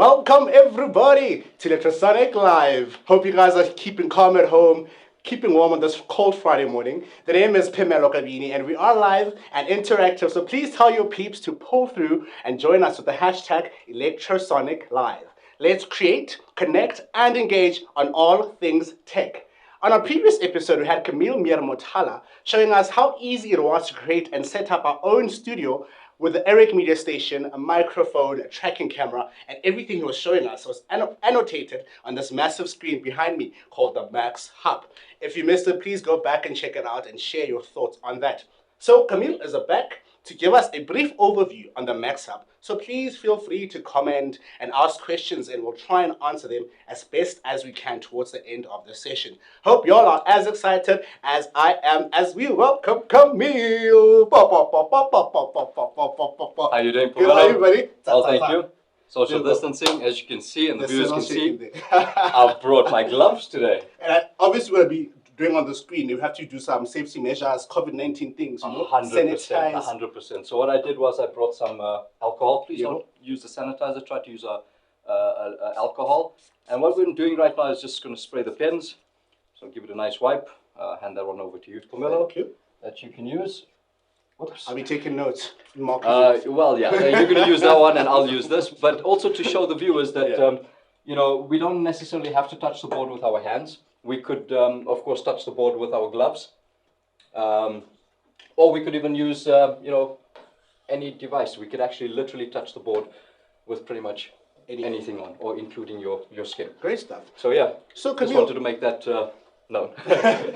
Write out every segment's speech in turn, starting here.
Welcome everybody to Electrosonic Live. Hope you guys are keeping calm at home, keeping warm on this cold Friday morning. The name is Phemelo, Kabini, and we are live and interactive. So please tell your peeps to pull through and join us with the hashtag Electrosonic Live. Let's create, connect, and engage on all things tech. On our previous episode, we had Kamil Meer-Motala showing us how easy it was to create and set up our own studio with the Eric Media Station, a microphone, a tracking camera, and everything he was showing us was annotated on this massive screen behind me called the MAXHUB. If you missed it, please go back and check it out and share your thoughts on that. So Kamil is back to give us a brief overview on the MAXHUB. So please feel free to comment and ask questions, and we'll try and answer them as best as we can towards the end of the session. Hope y'all are as excited as I am as we welcome Kamil. How are you doing, Good, how are you, buddy? Well, thank you. Social distancing, as you can see, and the viewers can see. I've brought my gloves today. And obviously we'll be doing on the screen, you have to do some safety measures, COVID-19 things, you know, 100%, 100%. So what I did was I brought some alcohol. Please don't use the sanitizer, try to use alcohol. And what we're doing right now is just going to spray the pens. So give it a nice wipe. Hand that one over to you, Phemelo, that you can use. Whoops. I'll be taking notes. Well, yeah, you're going to use that one and I'll use this. But also to show the viewers that, you know, we don't necessarily have to touch the board with our hands. We could, of course, touch the board with our gloves. Or we could even use, you know, any device. We could actually literally touch the board with pretty much anything on, or including your skin. Great stuff. So, yeah, so just wanted to make that known.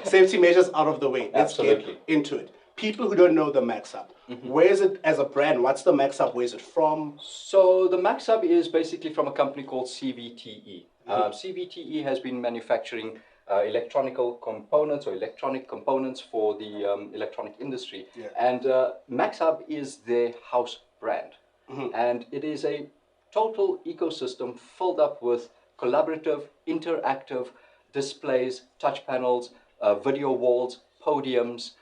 Safety measures out of the way. Let's Absolutely. get into it. People who don't know the MAXHUB, where is it as a brand? What's the MAXHUB? Where is it from? So the MAXHUB is basically from a company called CVTE. CVTE has been manufacturing electronic components for the electronic industry. And MAXHUB is their house brand. And it is a total ecosystem filled up with collaborative, interactive displays, touch panels, video walls, podiums,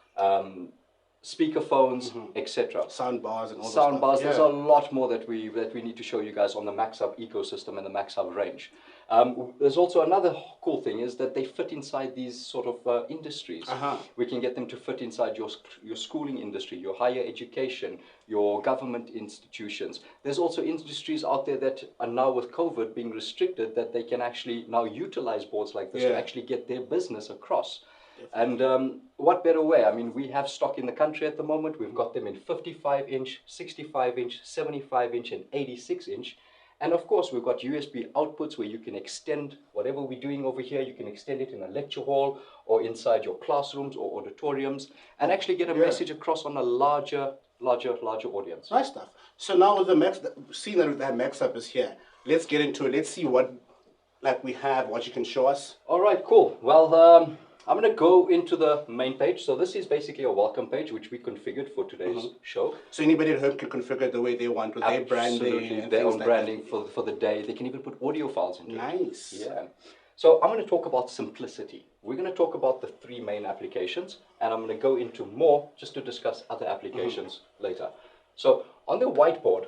speakerphones, etc. Sound bars and all that Sound bars. stuff. There's a lot more that we need to show you guys on the MAXHUB ecosystem and the MAXHUB range. There's also another cool thing is that they fit inside these sort of industries. We can get them to fit inside your schooling industry, your higher education, your government institutions. There's also industries out there that are now with COVID being restricted that they can actually now utilize boards like this to actually get their business across. And what better way? I mean, we have stock in the country at the moment. We've got them in 55-inch, 65-inch, 75-inch, and 86-inch. And of course, we've got USB outputs where you can extend whatever we're doing over here. You can extend it in a lecture hall or inside your classrooms or auditoriums and actually get a message across on a larger audience. Nice stuff. So now with the seeing that the MAXHUB is here, let's get into it. Let's see what we have, what you can show us. All right, cool. Well, I'm going to go into the main page. So this is basically a welcome page, which we configured for today's show. So anybody at home can configure it the way they want with their branding. And their own branding for the day. They can even put audio files into it. Nice. Yeah. So I'm going to talk about simplicity. We're going to talk about the three main applications, and I'm going to go into more just to discuss other applications later. So on the whiteboard,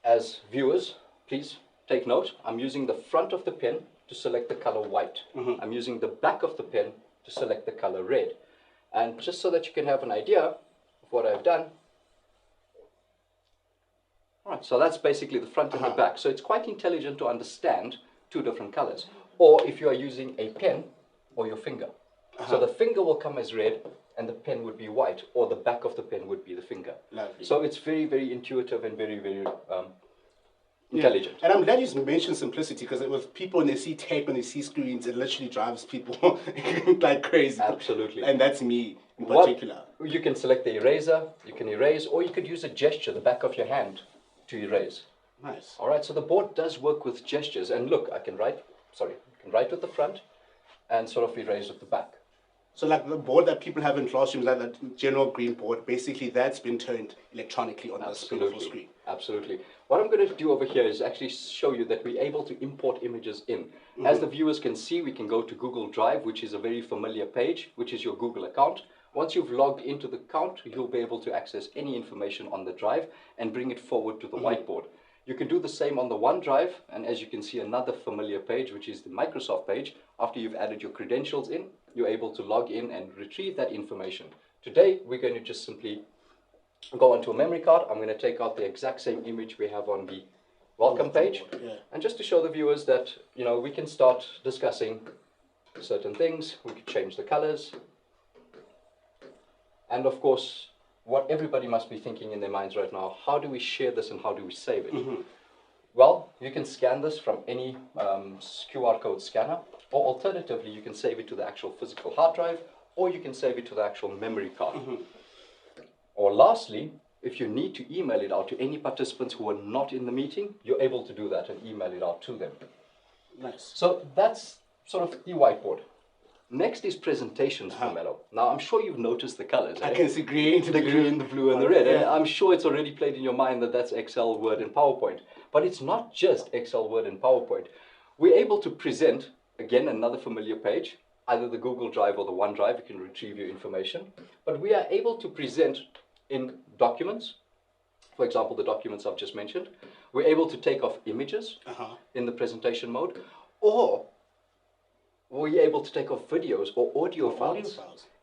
as viewers, please take note. I'm using the front of the pen to select the color white. I'm using the back of the pen to select the color red. And just so that you can have an idea of what I've done. All right, so that's basically the front and the back. So it's quite intelligent to understand two different colors. Or if you are using a pen or your finger. So the finger will come as red and the pen would be white, or the back of the pen would be the finger. Lovely. So it's very, very intuitive and very, very intelligent. And I'm glad you mentioned simplicity, because with people, when they see tech, when they see screens, it literally drives people like crazy. Absolutely. And that's me in particular. You can select the eraser, you can erase, or you could use a gesture, the back of your hand, to erase. Nice. All right, so the board does work with gestures. And look, I can write with the front and sort of erase with the back. So like the board that people have in classrooms, like that general green board, basically that's been turned electronically on this beautiful screen. Absolutely. What I'm going to do over here is actually show you that we're able to import images in. As the viewers can see, we can go to Google Drive, which is a very familiar page, which is your Google account. Once you've logged into the account, you'll be able to access any information on the drive and bring it forward to the whiteboard. You can do the same on the OneDrive, and as you can see, another familiar page, which is the Microsoft page. After you've added your credentials in, you're able to log in and retrieve that information. Today, we're going to just simply go onto a memory card. I'm going to take out the exact same image we have on the welcome page. And just to show the viewers that, we can start discussing certain things. We could change the colors. And of course, what everybody must be thinking in their minds right now, how do we share this and how do we save it? Well, you can scan this from any QR code scanner, or alternatively, you can save it to the actual physical hard drive, or you can save it to the actual memory card. Or lastly, if you need to email it out to any participants who are not in the meeting, you're able to do that and email it out to them. Nice. So that's sort of the whiteboard. Next is presentations, Phemelo. Now, I'm sure you've noticed the colors. I can see green, the green, the blue, and the red. And I'm sure it's already played in your mind that that's Excel, Word, and PowerPoint. But it's not just Excel, Word, and PowerPoint. We're able to present, again, another familiar page, either the Google Drive or the OneDrive. You can retrieve your information. But we are able to present in documents. For example, the documents I've just mentioned. We're able to take off images in the presentation mode. Or we're able to take off videos or audio files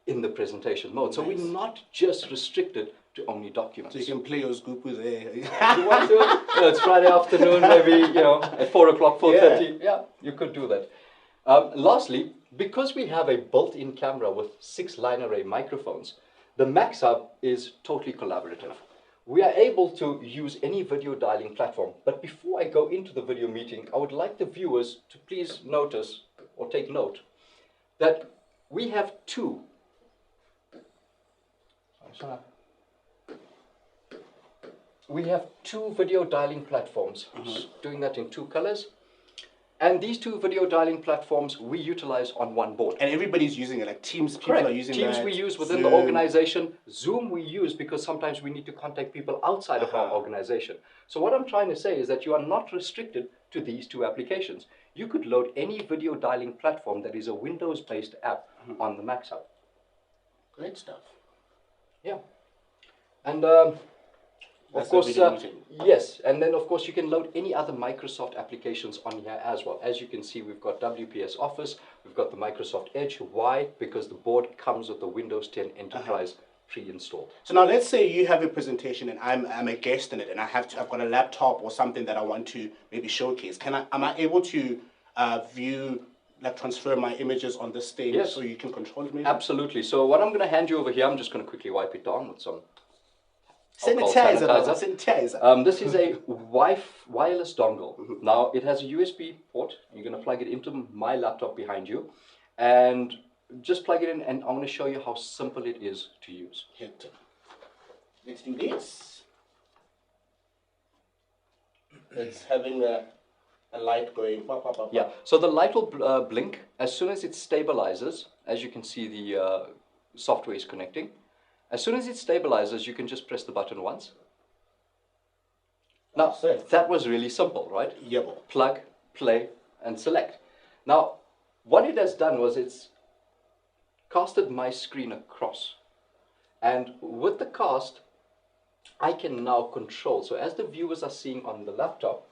in the presentation mode. So we're not just restricted to only documents. So you can play your scoop with there. You want to? It's Friday afternoon, maybe, at 4 o'clock, 4:30. Yeah, you could do that. Lastly, because we have a built-in camera with 6 line array microphones, the MAXHUB is totally collaborative. We are able to use any video dialing platform. But before I go into the video meeting, I would like the viewers to please notice or take note that we have two video dialing platforms, doing that in 2 colors. And these 2 video dialing platforms we utilize on one board. And everybody's using it, like Teams, people are using Teams that. we use within the organization. Zoom we use because sometimes we need to contact people outside of our organization. So what I'm trying to say is that you are not restricted to these 2 applications. You could load any video dialing platform that is a Windows-based app on the MAXHUB. Great stuff. Yeah. And of course, yes, and then of course you can load any other Microsoft applications on here as well. As you can see, we've got WPS Office, we've got the Microsoft Edge. Why? Because the board comes with the Windows 10 Enterprise pre-installed. So now let's say you have a presentation and I'm a guest in it, and I've got a laptop or something that I want to maybe showcase. Am I able to transfer my images on this stage so you can control it maybe? Absolutely. So what I'm going to hand you over here, I'm just going to quickly wipe it down with some sanitizer. This is a wireless dongle. Now, it has a USB port. You're going to plug it into my laptop behind you. And just plug it in, and I'm going to show you how simple it is to use. Let's do this. It's having a light going. Yeah, so the light will blink as soon as it stabilizes. As you can see, the software is connecting. As soon as it stabilizes, you can just press the button once. Now, that was really simple, right? Yeah. Plug, play, and select. Now, what it has done was it's casted my screen across. And with the cast, I can now control. So as the viewers are seeing on the laptop,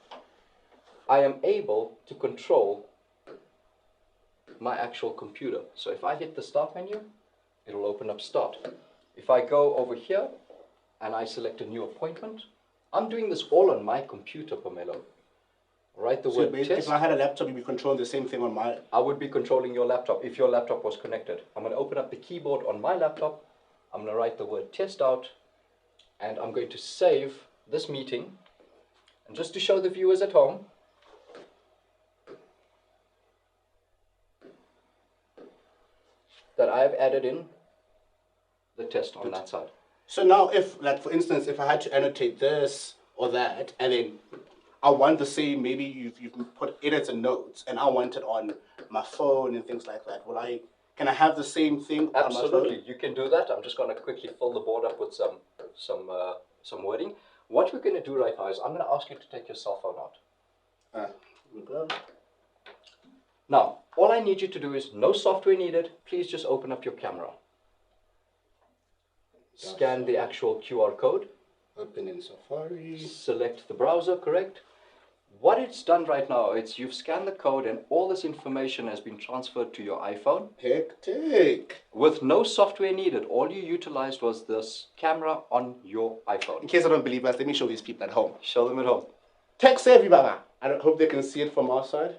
I am able to control my actual computer. So if I hit the start menu, it'll open up start. If I go over here and I select a new appointment, I'm doing this all on my computer, Phemelo. Write the word test. If I had a laptop, you'd be controlling the same thing on my... I would be controlling your laptop if your laptop was connected. I'm going to open up the keyboard on my laptop. I'm going to write the word test out. And I'm going to save this meeting. And just to show the viewers at home, that I've added in the test on that side. So now if, like for instance, if I had to annotate this or that, and then I want the same, maybe you've put edits and notes, and I want it on my phone and things like that, can I have the same thing on my phone? Absolutely, you can do that. I'm just going to quickly fill the board up with some wording. What we're going to do right now is I'm going to ask you to take your cell phone out. Okay. Now, all I need you to do is no software needed. Please just open up your camera. scan the actual QR code. Open in Safari. Select the browser, correct? What it's done right now, you've scanned the code and all this information has been transferred to your iPhone. Hectic. With no software needed. All you utilized was this camera on your iPhone. In case I don't believe us, let me show these people at home. Show them at home. Tech savvy, Baba. I hope they can see it from our side.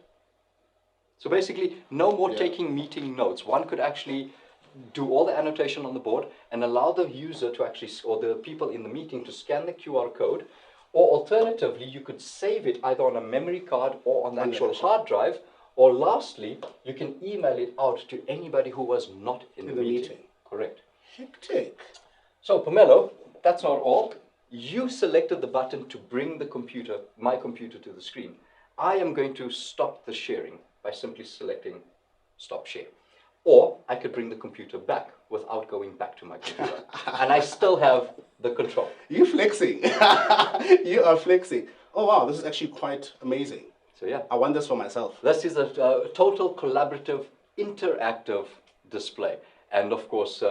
So basically, no more taking meeting notes. One could actually do all the annotation on the board and allow the user to actually, or the people in the meeting to scan the QR code. Or alternatively, you could save it either on a memory card or on the actual hard drive. Or lastly, you can email it out to anybody who was not in the meeting. Correct. Hectic. So, Phemelo, that's not all. You selected the button to bring the computer, my computer, to the screen. I am going to stop the sharing by simply selecting Stop Share. Or I could bring the computer back without going back to my computer. And I still have the control. You're flexing. You are flexing. Oh, wow, this is actually quite amazing. So, yeah. I want this for myself. This is a total collaborative, interactive display. And of course,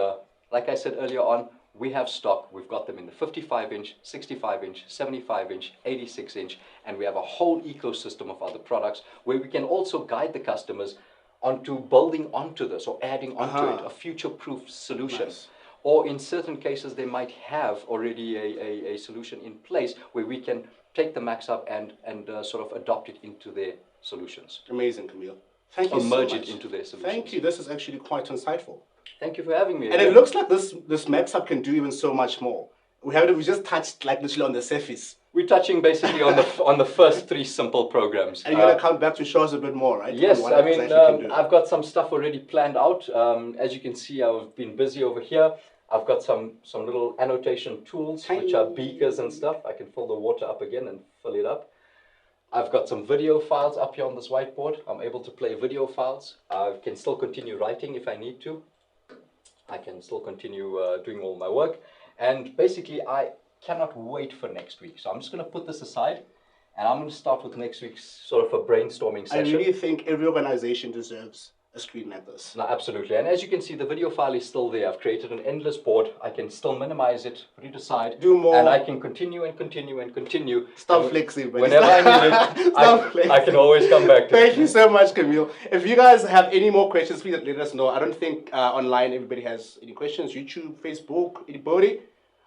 like I said earlier on, we have stock. We've got them in the 55-inch, 65-inch, 75-inch, 86-inch, and we have a whole ecosystem of other products where we can also guide the customers onto building onto this or adding onto it a future-proof solution. Nice. Or in certain cases, they might have already a solution in place where we can take the MAXHUB and sort of adopt it into their solutions. Amazing, Kamil. Thank you so much. Merge it into their solutions. Thank you. This is actually quite insightful. Thank you for having me. And it looks like this MAXHUB can do even so much more. We just touched like literally on the surface. We're touching basically on the first 3 simple programs. And you're going to come back to show us a bit more, right? Yes, I mean, I've got some stuff already planned out. As you can see, I've been busy over here. I've got some little annotation tools, which are beakers and stuff. I can fill the water up again and fill it up. I've got some video files up here on this whiteboard. I'm able to play video files. I can still continue writing if I need to. I can still continue doing all my work. And basically, I cannot wait for next week. So I'm just going to put this aside, and I'm going to start with next week's sort of a brainstorming session. I really think every organization deserves a screen like this. No, absolutely. And as you can see, the video file is still there. I've created an endless board. I can still minimize it, put it aside. Do more. And I can continue and continue and continue. Stop flexing, buddy. Whenever I need it, I can always come back to it. Thank you so much, Kamil. If you guys have any more questions, please let us know. I don't think online everybody has any questions. YouTube, Facebook, anybody?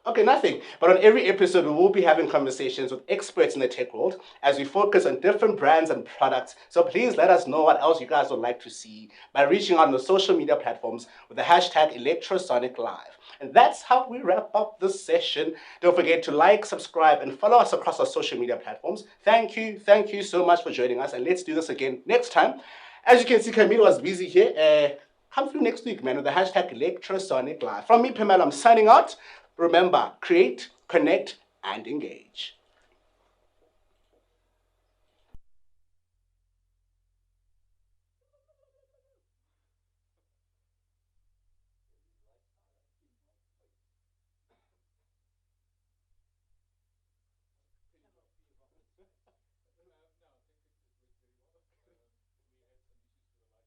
Okay, nothing. But on every episode, we will be having conversations with experts in the tech world as we focus on different brands and products. So please let us know what else you guys would like to see by reaching out on the social media platforms with the hashtag Electrosonic Live. And that's how we wrap up this session. Don't forget to like, subscribe, and follow us across our social media platforms. Thank you so much for joining us. And let's do this again next time. As you can see, Kamil was busy here. Come through next week, man, with the hashtag Electrosonic Live. From me, Phemelo, I'm signing out. Remember, create, connect, and engage.